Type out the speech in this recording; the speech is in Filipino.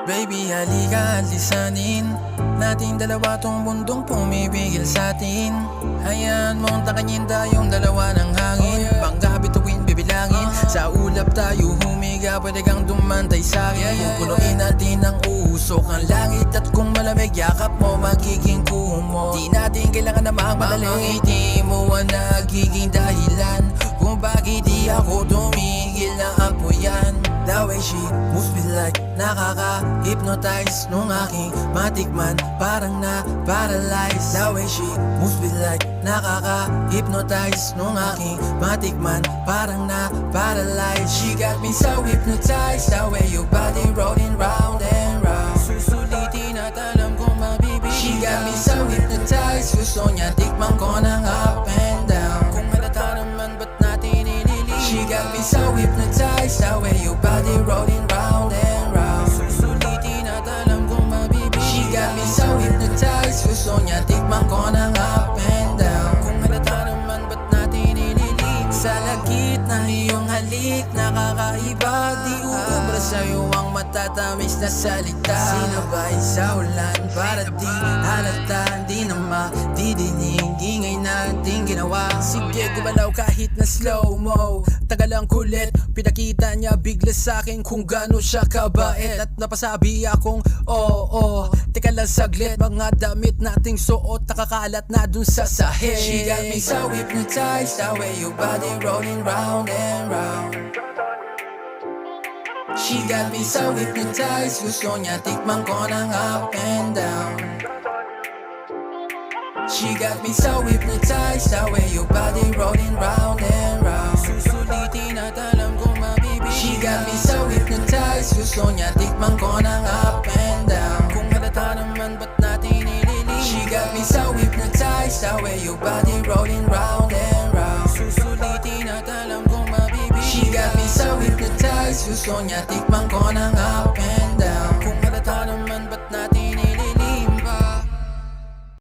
Baby, halika at lisanin nating dalawa tong mundong pumipigil sa'tin. Hayaan mong takanyin tayong dalawa ng hangin. Bangga bituin bibilangin, sa ulap tayo humiga. Pwede kang dumantay sa'kin. Pupunuin natin ang usok ang langit. At kung malamig yakap mo, magiging kumo. Di natin kailangan na magmadali. Mga ngiti mo ang nagiging dahilan kung bakit di ako tumigil na apoyan. The way she moves me like nakaka-hypnotize nung aking matikman, parang na-paralyze. The way she moves me like nakaka-hypnotize nung aking matikman, parang na-paralyze. She got me so hypnotized, the way your body rolling round and round. Susulitin at alam kong mabibigyan. She got me so hypnotized, gusto niya tikman ko ng up and down. Kung halata naman ba't natin ililin? She got me so hypnotized, the way your body rolling round and round. Susulitin at alam kong mabibigyan. She got me so hypnotized, gusto niya tikman ko ng up and down. Kung halata naman ba't natin ililin? Sa lagit na iyong halik, nakakaiba. Di uubra sa'yo ang matatamis na salita. Sinabay sa ulan para di halata, di na madidinig ingay nating ginawa. Sige, gumalaw kahit na slow-mo. Tagal ang kulit, pinakita niya bigla sa'kin kung gano'n siya kabait. At napasabi akong oo. Teka lang saglit, mga damit nating suot nakakalat na dun sa sahig. She got me so hypnotized, the way your body rolling round and round. She got me so hypnotized, gusto niya tikman ko ng up and down. She got me so hypnotized, the way your body rolling round and round. Susulitin at alam kong mabibigyan. She got me so hypnotized, gusto niya tikman ko ng up and down. Kung halata naman ba't natin ililin? She got me so hypnotized, the way your body rolling round and round. Susulitin at alam kong mabibigyan. She got me so hypnotized, gusto niya tikman ko ng up and down.